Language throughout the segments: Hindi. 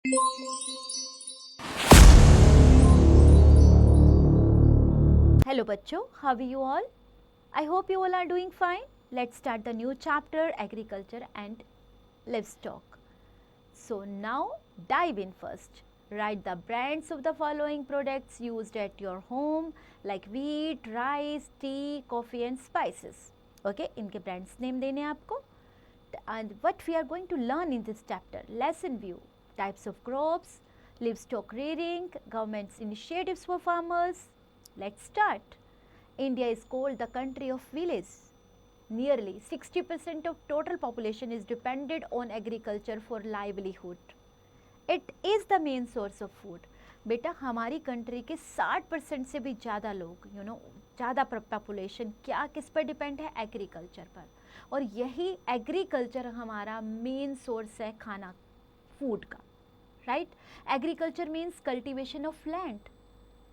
Hello bachcho, how are you all? I hope you all are doing fine. Let's start the new chapter, agriculture and livestock. So now dive in first. Write the brands of the following products used at your home like wheat, rice, tea, coffee and spices. Okay, इनके brands name देने हैं आपको. And what we are going to learn in this chapter, lesson view, types of crops, livestock rearing, government's initiatives for farmers. Let's start. India is called the country of village. Nearly 60% of total population is dependent on agriculture for livelihood. It is the main source of food. बेटा हमारी कंट्री के 60% से भी ज़्यादा लोग ज़्यादा पॉपुलेशन क्या किस पर डिपेंड है? एग्रीकल्चर पर. और यही एग्रीकल्चर हमारा मेन सोर्स है खाना फूड का. Right? Agriculture means cultivation of land.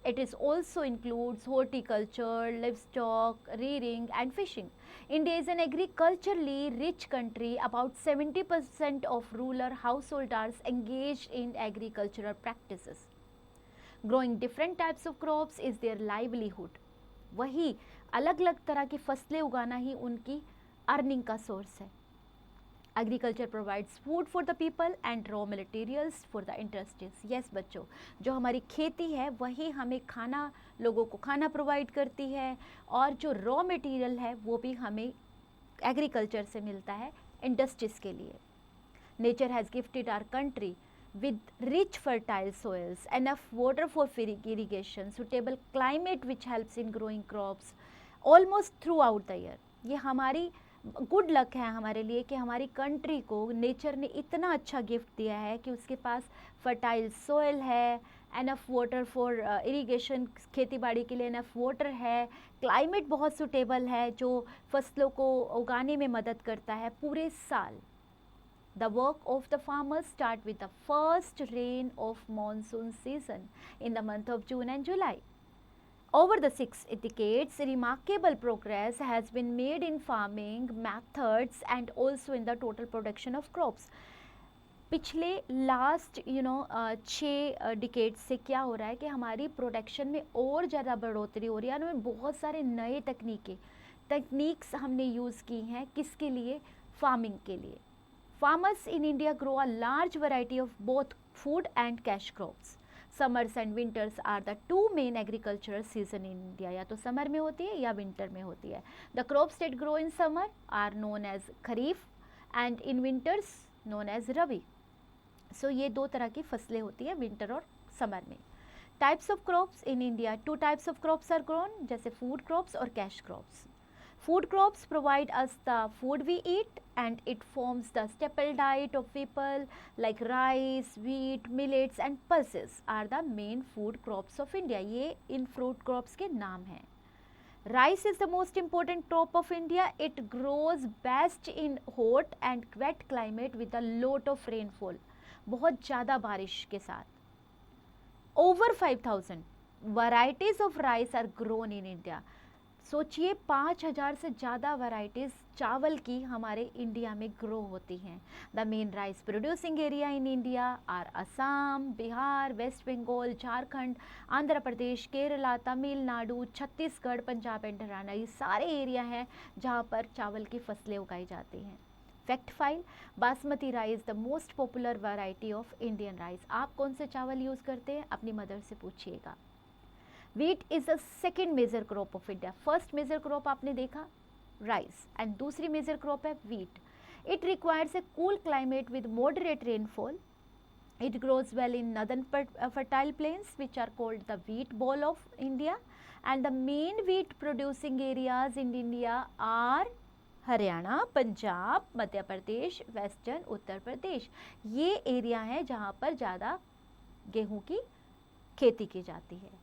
It is also includes horticulture, livestock, rearing and fishing. India is an agriculturally rich country. About 70% of rural householders engaged in agricultural practices. Growing different types of crops is their livelihood. वही अलग अलग तरह की फसलें उगाना ही उनकी अर्निंग का सोर्स है. Agriculture provides food for the people and raw materials for the industries. Yes बच्चों, जो हमारी खेती है वही हमें खाना, लोगों को खाना प्रोवाइड करती है, और जो रॉ मटेरियल है वो भी हमें एग्रीकल्चर से मिलता है इंडस्ट्रीज के लिए. Nature has gifted our country with rich fertile soils, enough water for irrigation, suitable climate which helps in growing crops almost throughout the year. ये हमारी गुड लक है हमारे लिए कि हमारी कंट्री को नेचर ने इतना अच्छा गिफ्ट दिया है कि उसके पास फर्टाइल सोयल है, एनफ वाटर फॉर इरिगेशन, खेती बाड़ी के लिए एनफ वाटर है, क्लाइमेट बहुत सूटेबल है जो फसलों को उगाने में मदद करता है पूरे साल. The work of the farmers start with the first rain of monsoon season in the month of June and July. Over the 6 decades, remarkable progress has been made in farming methods and also in the total production of crops. पिछले लास्ट 6 डिकेड से क्या हो रहा है कि हमारी प्रोडक्शन में और ज़्यादा बढ़ोतरी हो रही है. हमें बहुत सारे नए टेक्निक्स हमने यूज़ की हैं. किसके लिए? फार्मिंग के लिए. Farmers in India grow a large variety of both food and cash crops. Summers and winters are the two main agricultural season in India. या तो समर में होती है या विंटर में होती है. The crops that grow in summer are known as Kharif and in winters known as Rabi. So ये दो तरह की फसलें होती है विंटर और समर में. Types of crops in India, 2 types of crops are grown, जैसे food crops और cash crops. Food crops provide us the food we eat and it forms the staple diet of people like rice, wheat, millets and pulses are the main food crops of India. ये इन fruit crops के नाम हैं. Rice is the most important crop of India. It grows best in hot and wet climate with a lot of rainfall. बहुत ज़्यादा बारिश के साथ. Over 5,000 varieties of rice are grown in India. सोचिए 5,000 से ज़्यादा वैरायटीज़ चावल की हमारे इंडिया में ग्रो होती हैं. The main rice producing area in India are Assam, Bihar, West Bengal, Jharkhand, Andhra Pradesh, Kerala, Tamil Nadu, Chhattisgarh, Punjab and Haryana. ये सारे एरिया हैं जहाँ पर चावल की फसलें उगाई जाती हैं. Fact file, basmati rice the most popular variety of Indian rice. आप कौन से चावल यूज़ करते हैं? अपनी मदर से पूछिएगा. Wheat is the second major crop of India. First major crop आपने देखा rice and दूसरी major crop है wheat. It requires a cool climate with moderate rainfall. It grows well in northern fertile plains which are called the wheat bowl of India. And the main wheat producing areas in India are Haryana, Punjab, Madhya Pradesh, western Uttar Pradesh. ये एरिया हैं जहाँ पर ज़्यादा गेहूँ की खेती की जाती है.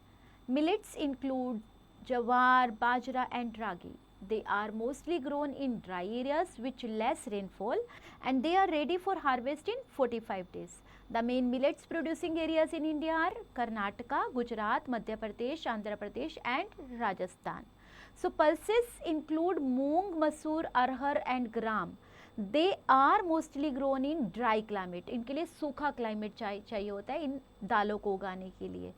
Millets include jawar, bajra and ragi. They are mostly grown in dry areas with less rainfall and they are ready for harvest in 45 days. The main millets producing areas in India are Karnataka, Gujarat, Madhya Pradesh, Andhra Pradesh and Rajasthan. So pulses include moong, masoor, arhar and gram. They are mostly grown in dry climate, इनके लिए सूखा क्लाइमेट चाहिए होता है इन दालों को उगाने के लिए।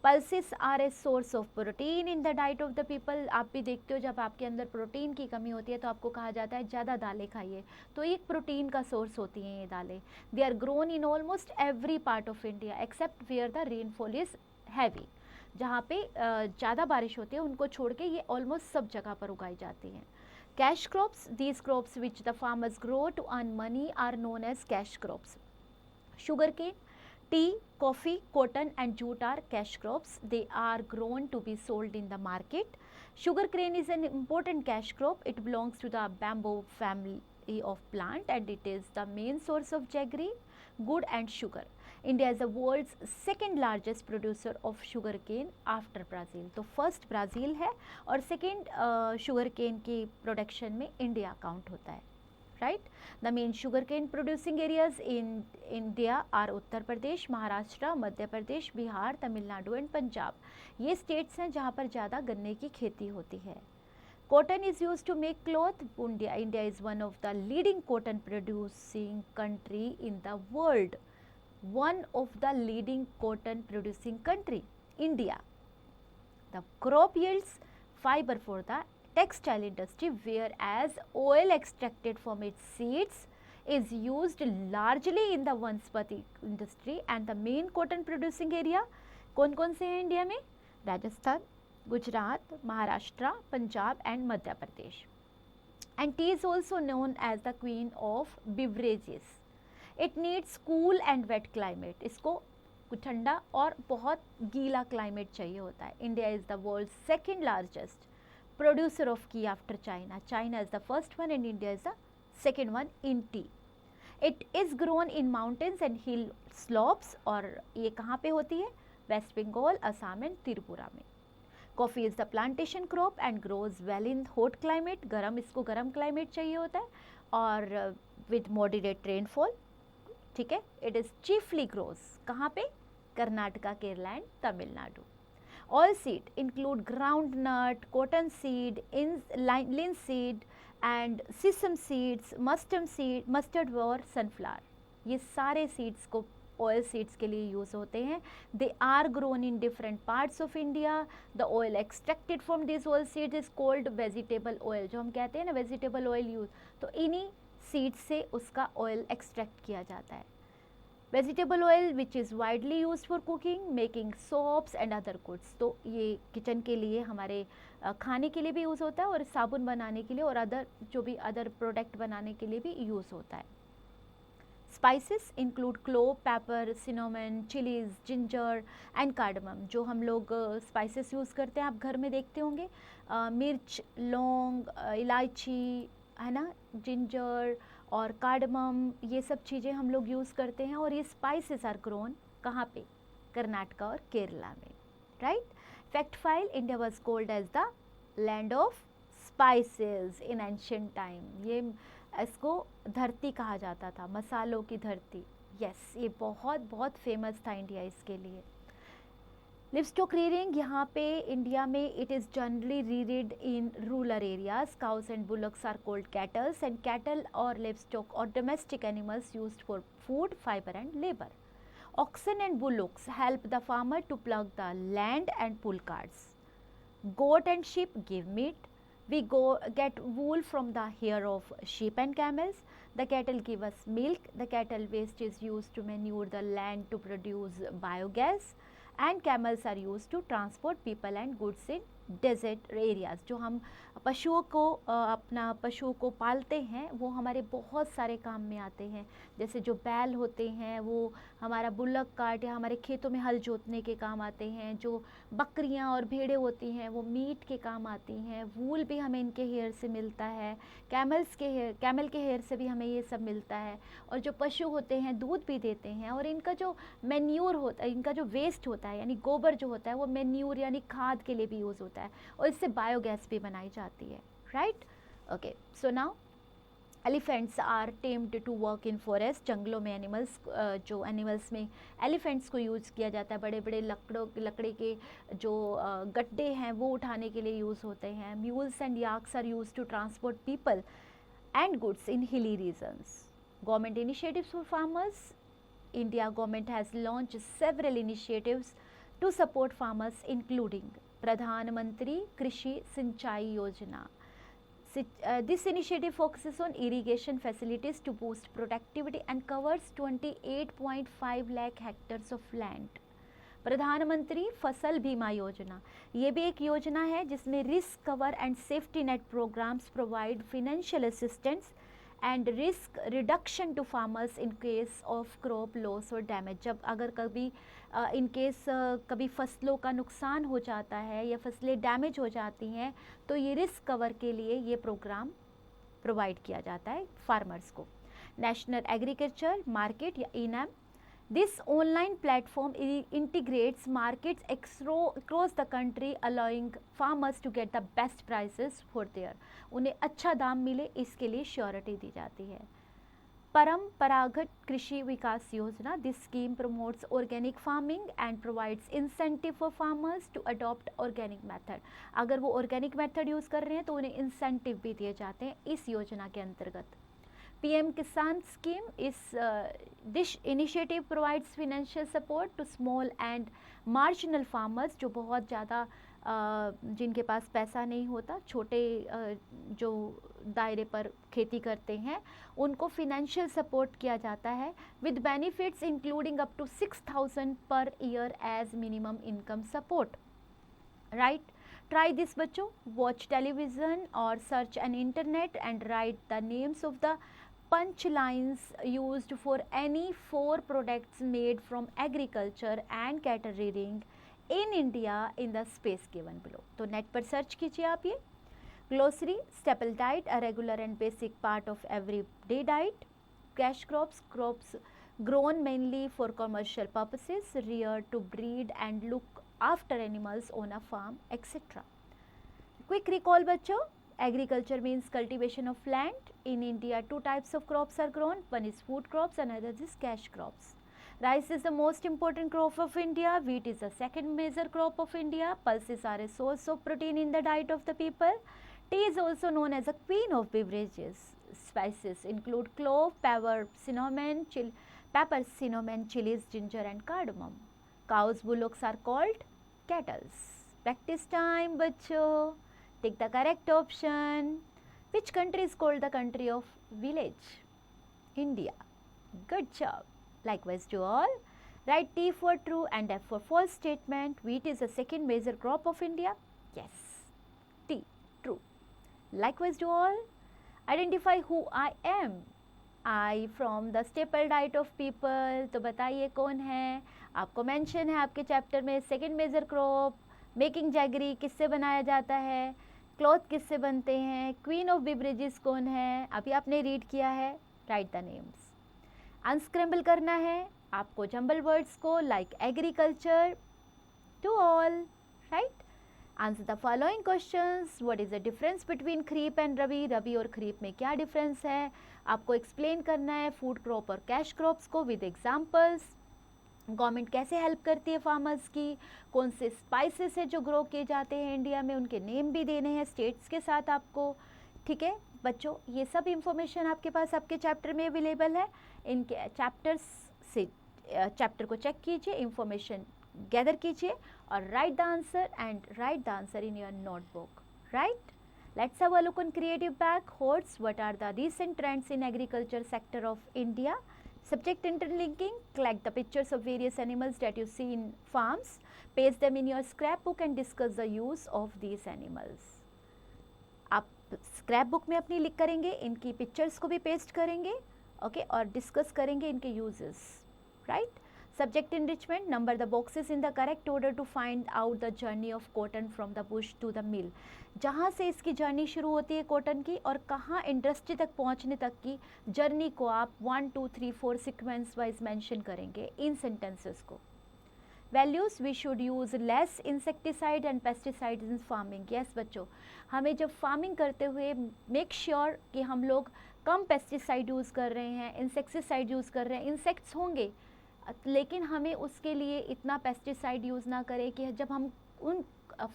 Pulses are a source of protein in the diet of the people, आप भी देखते हो जब आपके अंदर प्रोटीन की कमी होती है तो आपको कहा जाता है ज़्यादा दालें खाइए, तो एक प्रोटीन का सोर्स होती हैं ये दालें। They are grown in almost every part of India except where the rainfall is heavy, जहाँ पे ज़्यादा बारिश होती है उनको छोड़ के ये ऑलमोस्ट सब जगह पर उगाई जाती हैं। Cash crops, these crops which the farmers grow to earn money are known as cash crops. Sugar cane, tea, coffee, cotton and jute are cash crops. They are grown to be sold in the market. Sugar cane is an important cash crop. It belongs to the bamboo family of plant and it is the main source of jaggery, wood and sugar. India is the world's second largest producer of sugar cane after Brazil. तो first Brazil है और second sugar cane की production में India count होता है, right? The main sugarcane producing areas in India are Uttar Pradesh, Maharashtra, Madhya Pradesh, Bihar, Tamil Nadu and Punjab. ये स्टेट्स हैं जहाँ पर ज़्यादा गन्ने की खेती होती है। Cotton is used to make cloth. India is one of the leading cotton producing country in the world. One of the leading cotton producing country, India. The crop yields fiber for the textile industry, whereas oil extracted from its seeds is used largely in the vanspati industry and the main cotton producing area कौन कौन से हैं इंडिया में? Rajasthan, Gujarat, Maharashtra, Punjab and Madhya Pradesh. And tea is also known as the queen of beverages. It needs cool and wet climate. इसको ठंडा और बहुत गीला क्लाइमेट चाहिए होता है। India is the world second largest producer of tea after China. China is the first one and India is the second one in tea. It is grown in mountains and hill slopes और ये कहाँ पे होती है? वेस्ट बंगाल, असम एंड त्रिपुरा में। Coffee is the plantation crop and grows well in hot climate, गर्म, इसको गर्म क्लाइमेट चाहिए होता है और विद मॉडरेट रेनफॉल, ठीक है। इट इज़ चीफली ग्रोज कहाँ पे? Karnataka, Kerala and Tamil Nadu. Oilseed include groundnut, cottonseed, linseed and sesame seeds, mustard और sunflower। ये सारे seeds को oil seeds के लिए यूज़ होते हैं। They are grown in different parts of India. The oil extracted from these oil seeds is called vegetable oil। जो हम कहते हैं ना vegetable oil यूज़, तो इन्हीं seeds से उसका oil extract किया जाता है। Vegetable oil which is widely use for cooking, making soaps and other goods. तो ये किचन के लिए, हमारे खाने के लिए भी यूज़ होता है और साबुन बनाने के लिए और अदर जो भी अदर प्रोडक्ट बनाने के लिए भी यूज़ होता है। Spices include clove, paper, cinnamon, chillies, ginger and cardamom. जो हम लोग स्पाइसेस यूज़ करते हैं आप घर में देखते होंगे, मिर्च, लौंग, इलायची, है ना, जिंजर और कार्डमम, ये सब चीज़ें हम लोग यूज़ करते हैं और ये स्पाइसेस आर ग्रोन कहाँ पे? कर्नाटका और केरला में, right. Fact file, India was called as the land of spices in ancient time. ये इसको धरती कहा जाता था, मसालों की धरती। यस, ये बहुत बहुत फेमस था इंडिया इसके लिए। लिवस्टॉक रीडिंग, यहाँ पे इंडिया में it is generally reared in rural areas. Cows and bullocks are called cattles and cattle और लिवस्टॉक और domestic animals used for food, fibre and labour. Oxen and bullocks help the farmer to plug the land and pull carts. Goat and sheep give meat. We get wool from the hair of sheep and camels. The cattle give us milk. The cattle waste is used to manure the land to produce biogas. And camels are used to transport people and goods in desert areas. जो हम पशुओं को अपना पशुओं को पालते हैं वो हमारे बहुत सारे काम में आते हैं। जैसे जो बैल होते हैं वो हमारा बुल्लक कार्ट या हमारे खेतों में हल जोतने के काम आते हैं। जो बकरियां और भेड़ें होती हैं वो मीट के काम आती हैं। वूल भी हमें इनके हेयर से मिलता है। कैमल के हेयर से भी हमें ये सब मिलता है। और जो पशु होते हैं दूध भी देते हैं और इनका जो मैन्यूर होता है, इनका जो वेस्ट होता है यानी गोबर जो होता है वो मैन्यूर यानी खाद के लिए भी यूज़ होता है और इससे बायोगैस भी बनाई जाती है, right. Okay, so now elephants are tamed to work in forest. जंगलों में जो एनिमल्स में एलिफेंट्स को यूज़ किया जाता है। बड़े बड़े लकड़ी के जो गड्ढे हैं वो उठाने के लिए यूज़ होते हैं। Mules and yaks are use to transport people and goods in hilly regions. Government initiatives for farmers. India government has launched several initiatives to support farmers including Pradhan Mantri Krishi Sinchai Yojana. This initiative focuses on irrigation facilities to boost productivity and covers 28.5 lakh hectares of land. प्रधानमंत्री फसल बीमा योजना, ये भी एक योजना है जिसमें risk cover and safety net programmes provide financial assistance and risk reduction to farmers in case of crop loss और डैमेज. जब अगर कभी इन केस कभी फसलों का नुकसान हो जाता है या फसलें डैमेज हो जाती हैं तो ये रिस्क कवर के लिए ये प्रोग्राम प्रोवाइड किया जाता है फार्मर्स को. नेशनल एग्रीकल्चर मार्केट या इनैम. This online platform integrates markets across the country, allowing farmers to get the best prices for their. उन्हें अच्छा दाम मिले इसके लिए श्योरिटी दी जाती है. परंपरागत कृषि विकास योजना. This scheme promotes organic farming and provides incentive for farmers to adopt organic method. अगर वो organic method यूज़ कर रहे हैं तो उन्हें incentive भी दिए जाते हैं इस योजना के अंतर्गत. PM Kisan scheme is this initiative provides financial support to small and marginal farmers जो बहुत ज़्यादा जिनके पास पैसा नहीं होता, छोटे जो दायरे पर खेती करते हैं उनको फिनेंशियल सपोर्ट किया जाता है with benefits including up to 6,000 per year as minimum income support. Right, try this बच्चों. Watch television or search an internet and write the names of the punch lines used for any 4 products made from agriculture and cattle rearing in India in the space given below. तो नेट पर सर्च कीजिए आप ये. Glossary, staple diet, a regular and basic part of everyday diet. Cash crops, crops grown mainly for commercial purposes, reared to breed and look after animals on a farm, etc. Quick recall बच्चों. Agriculture means cultivation of land. In India, 2 types of crops are grown. One is food crops, another is cash crops. Rice is the most important crop of India. Wheat is the second major crop of India. Pulses are a source of protein in the diet of the people. Tea is also known as a queen of beverages. Spices include clove, pepper, cinnamon, chilies, ginger and cardamom. Cows, bullocks are called cattle. Practice time बच्चों. Take the correct option. Which country is called the country of village? India. Good job. Likewise to all. Write T for true and F for false statement. Wheat is the second major crop of India. Yes. T. True. Likewise to all. Identify who I am. I from the staple diet of people. तो बताइए कौन है. आपको मेंशन है आपके चैप्टर में. Second major crop. Making jaggery किससे बनाया जाता है. क्लॉथ किससे बनते हैं. क्वीन ऑफ बिवरेजेस कौन है. अभी आपने रीड किया है. Right the names. अनस्क्रैम्बल करना है आपको जंबल वर्ड्स को like agriculture to all. Right. Answer the following questions. What is the difference between kharif and rabi. Rabi और खरीफ में क्या डिफरेंस है आपको एक्सप्लेन करना है. फूड क्रॉप और कैश क्रॉप्स को विद एग्जाम्पल्स. गवर्नमेंट कैसे हेल्प करती है फार्मर्स की. कौन से स्पाइसेस है जो ग्रो किए जाते हैं इंडिया में उनके नेम भी देने हैं स्टेट्स के साथ आपको. ठीक है बच्चों, ये सब इंफॉर्मेशन आपके पास आपके चैप्टर में अवेलेबल है. इनके चैप्टर्स से चैप्टर को चेक कीजिए, इंफॉर्मेशन गैदर कीजिए और right the answer and right the answer in your notebook. Right. Let's have a look on creative backwards. What are the recent trends in agriculture sector of India? Subject interlinking. Collect the pictures of various animals that you see in farms. Paste them in your scrapbook and discuss the use of these animals. आप स्क्रैप बुक में अपनी लिख करेंगे, इनकी पिक्चर्स को भी पेस्ट करेंगे. ओके और डिस्कस करेंगे इनके uses. Right. Subject enrichment. Number the boxes in the correct order to find out the journey of cotton from the bush to the mill. जहाँ से इसकी जर्नी शुरू होती है कॉटन की और कहाँ इंडस्ट्री तक पहुँचने तक की जर्नी को आप 1, 2, 3, 4 सीक्वेंस वाइज मेंशन करेंगे इन सेंटेंसेस को. Values. We should use less insecticide and pesticide in farming. Yes बच्चों, हमें जब फार्मिंग करते हुए मेक श्योर कि हम लोग कम पेस्टिसाइड यूज़ कर रहे हैं, इंसेक्टिसाइड यूज़ कर रहे हैं. इंसेक्ट्स होंगे लेकिन हमें उसके लिए इतना पेस्टिसाइड यूज़ ना करें कि जब हम उन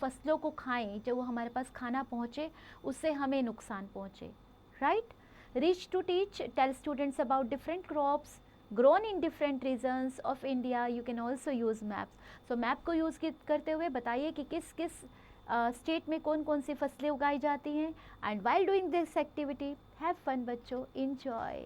फसलों को खाएं, जब वो हमारे पास खाना पहुँचे उससे हमें नुकसान पहुँचे. Right. Reach to teach, tell students about different crops grown in different regions of India. You can also use maps. So map को यूज़ करते हुए बताइए कि किस किस स्टेट में कौन कौन सी फसलें उगाई जाती हैं. And while doing this activity have fun बच्चों, इंजॉय.